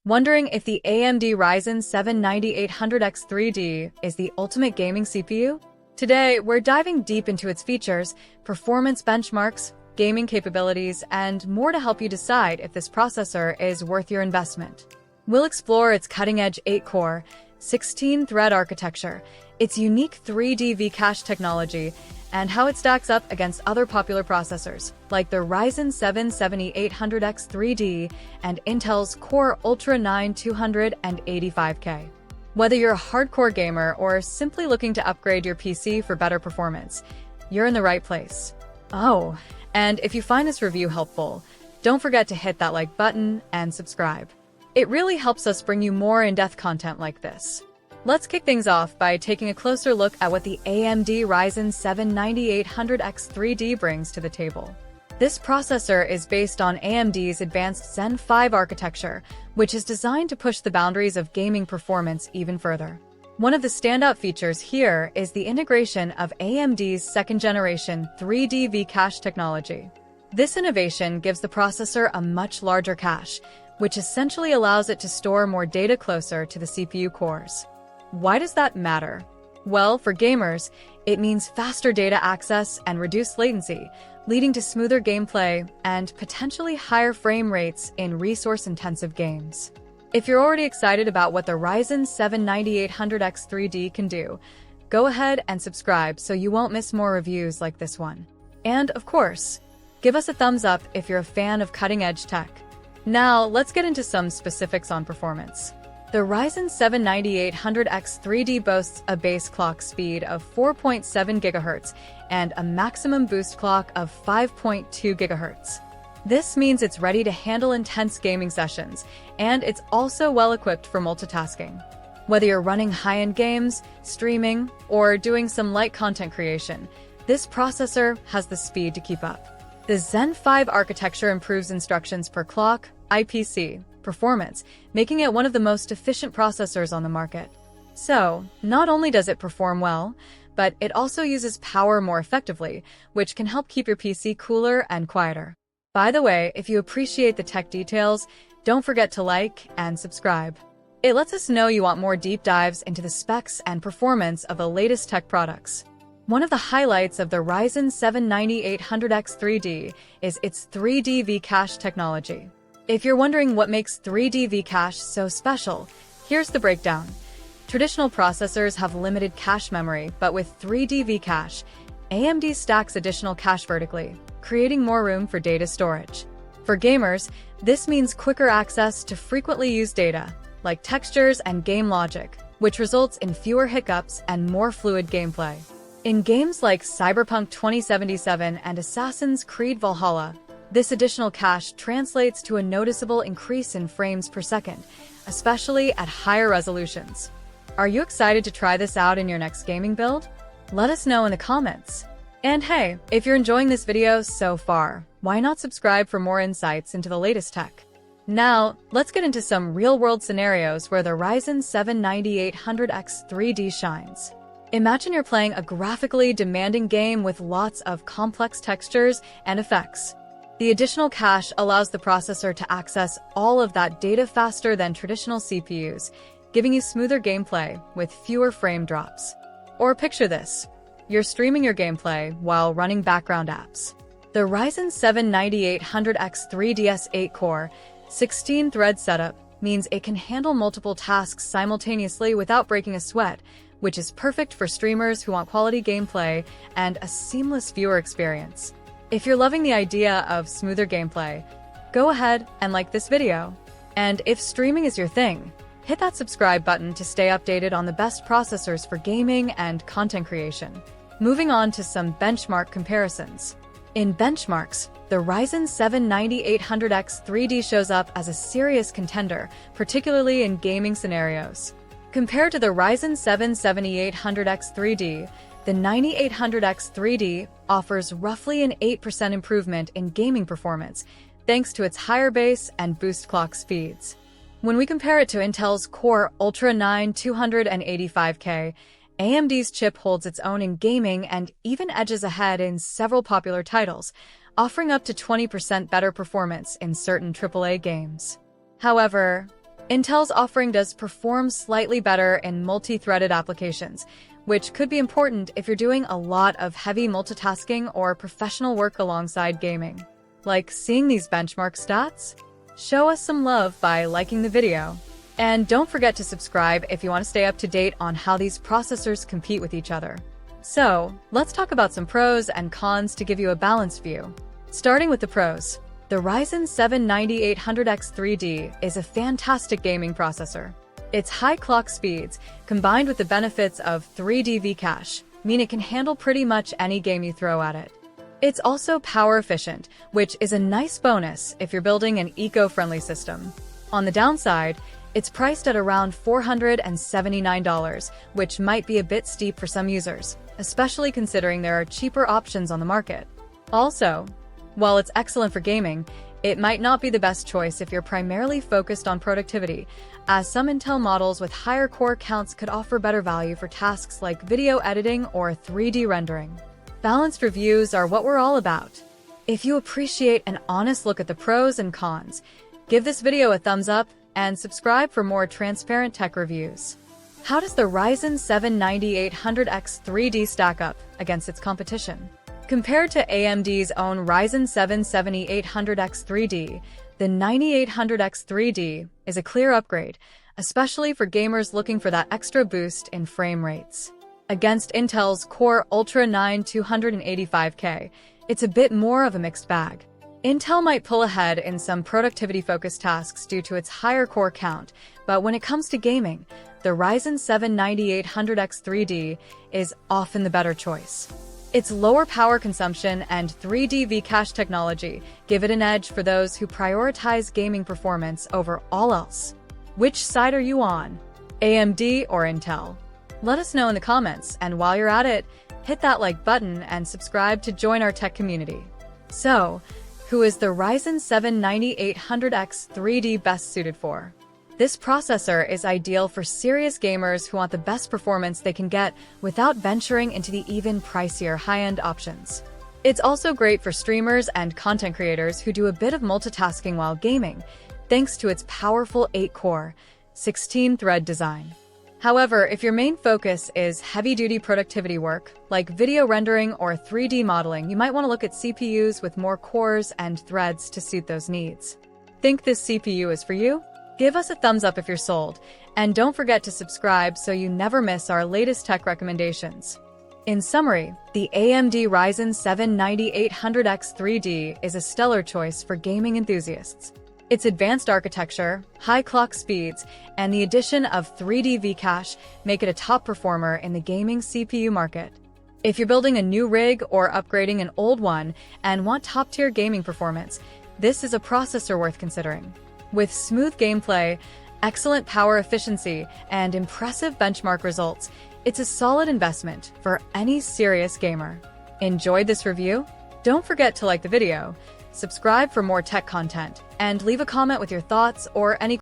Wondering if the AMD Ryzen 7 9800X 3D is the ultimate gaming CPU? Today, we're diving deep into its features, performance benchmarks, gaming capabilities, and more to help you decide if this processor is worth your investment. We'll explore its cutting-edge 8-core, 16-thread architecture, its unique 3D V-cache technology, and how it stacks up against other popular processors, like the Ryzen 7 7800X 3D and Intel's Core Ultra 9 285K. Whether you're a hardcore gamer or simply looking to upgrade your PC for better performance, you're in the right place. Oh, and if you find this review helpful, don't forget to hit that like button and subscribe. It really helps us bring you more in-depth content like this. Let's kick things off by taking a closer look at what the AMD Ryzen 7 9800X 3D brings to the table. This processor is based on AMD's advanced Zen 5 architecture, which is designed to push the boundaries of gaming performance even further. One of the standout features here is the integration of AMD's second-generation 3D V-cache technology. This innovation gives the processor a much larger cache, which essentially allows it to store more data closer to the CPU cores. Why does that matter? Well, for gamers, it means faster data access and reduced latency, leading to smoother gameplay and potentially higher frame rates in resource-intensive games. If you're already excited about what the Ryzen 7 9800X 3D can do, go ahead and subscribe so you won't miss more reviews like this one. And, of course, give us a thumbs up if you're a fan of cutting-edge tech. Now, let's get into some specifics on performance. The Ryzen 7 9800X 3D boasts a base clock speed of 4.7 GHz and a maximum boost clock of 5.2 GHz. This means it's ready to handle intense gaming sessions, and it's also well-equipped for multitasking. Whether you're running high-end games, streaming, or doing some light content creation, this processor has the speed to keep up. The Zen 5 architecture improves instructions per clock, IPC, performance, making it one of the most efficient processors on the market. So, not only does it perform well, but it also uses power more effectively, which can help keep your PC cooler and quieter. By the way, if you appreciate the tech details, don't forget to like and subscribe. It lets us know you want more deep dives into the specs and performance of the latest tech products. One of the highlights of the Ryzen 7 9800X 3D is its 3D V-cache technology. If you're wondering what makes 3D V-cache so special, here's the breakdown. Traditional processors have limited cache memory, but with 3D V-cache, AMD stacks additional cache vertically, creating more room for data storage. For gamers, this means quicker access to frequently used data, like textures and game logic, which results in fewer hiccups and more fluid gameplay. In games like Cyberpunk 2077 and Assassin's Creed Valhalla, this additional cache translates to a noticeable increase in frames per second, especially at higher resolutions. Are you excited to try this out in your next gaming build? Let us know in the comments. And hey, if you're enjoying this video so far, why not subscribe for more insights into the latest tech? Now, let's get into some real-world scenarios where the Ryzen 7 9800X 3D shines. Imagine you're playing a graphically demanding game with lots of complex textures and effects. The additional cache allows the processor to access all of that data faster than traditional CPUs, giving you smoother gameplay with fewer frame drops. Or picture this. You're streaming your gameplay while running background apps. The Ryzen 7 9800X 3DS 8-core, 16-thread setup means it can handle multiple tasks simultaneously without breaking a sweat, which is perfect for streamers who want quality gameplay and a seamless viewer experience. If you're loving the idea of smoother gameplay, go ahead and like this video. And if streaming is your thing, hit that subscribe button to stay updated on the best processors for gaming and content creation. Moving on to some benchmark comparisons. In benchmarks, the Ryzen 7 9800X 3D shows up as a serious contender, particularly in gaming scenarios. Compared to the Ryzen 7 7800X 3D, the 9800X 3D offers roughly an 8% improvement in gaming performance, thanks to its higher base and boost clock speeds. When we compare it to Intel's Core Ultra 9 285K, AMD's chip holds its own in gaming and even edges ahead in several popular titles, offering up to 20% better performance in certain AAA games. However, Intel's offering does perform slightly better in multi-threaded applications, which could be important if you're doing a lot of heavy multitasking or professional work alongside gaming. Like seeing these benchmark stats? Show us some love by liking the video. And don't forget to subscribe if you want to stay up to date on how these processors compete with each other. So, let's talk about some pros and cons to give you a balanced view. Starting with the pros. The Ryzen 7 9800X3D is a fantastic gaming processor. Its high clock speeds, combined with the benefits of 3D V-Cache, mean it can handle pretty much any game you throw at it. It's also power efficient, which is a nice bonus if you're building an eco-friendly system. On the downside, it's priced at around $479, which might be a bit steep for some users, especially considering there are cheaper options on the market. Also, while it's excellent for gaming, it might not be the best choice if you're primarily focused on productivity, as some Intel models with higher core counts could offer better value for tasks like video editing or 3D rendering. Balanced reviews are what we're all about. If you appreciate an honest look at the pros and cons, give this video a thumbs up and subscribe for more transparent tech reviews. How does the Ryzen 7 9800X3D stack up against its competition? Compared to AMD's own Ryzen 7 7800X3D, the 9800X3D is a clear upgrade, especially for gamers looking for that extra boost in frame rates. Against Intel's Core Ultra 9 285K, it's a bit more of a mixed bag. Intel might pull ahead in some productivity-focused tasks due to its higher core count, but when it comes to gaming, the Ryzen 7 9800X3D is often the better choice. Its lower power consumption and 3D V-Cache technology give it an edge for those who prioritize gaming performance over all else. Which side are you on? AMD or Intel? Let us know in the comments, and while you're at it, hit that like button and subscribe to join our tech community. So, who is the Ryzen 7 9800X3D best suited for? This processor is ideal for serious gamers who want the best performance they can get without venturing into the even pricier high-end options. It's also great for streamers and content creators who do a bit of multitasking while gaming, thanks to its powerful 8-core, 16-thread design. However, if your main focus is heavy-duty productivity work, like video rendering or 3D modeling, you might want to look at CPUs with more cores and threads to suit those needs. Think this CPU is for you? Give us a thumbs up if you're sold, and don't forget to subscribe so you never miss our latest tech recommendations. In summary, the AMD Ryzen 7 9800X3D is a stellar choice for gaming enthusiasts. Its advanced architecture, high clock speeds, and the addition of 3D V-Cache make it a top performer in the gaming CPU market. If you're building a new rig or upgrading an old one and want top-tier gaming performance, this is a processor worth considering. With smooth gameplay, excellent power efficiency, and impressive benchmark results, it's a solid investment for any serious gamer. Enjoyed this review? Don't forget to like the video, subscribe for more tech content, and leave a comment with your thoughts or any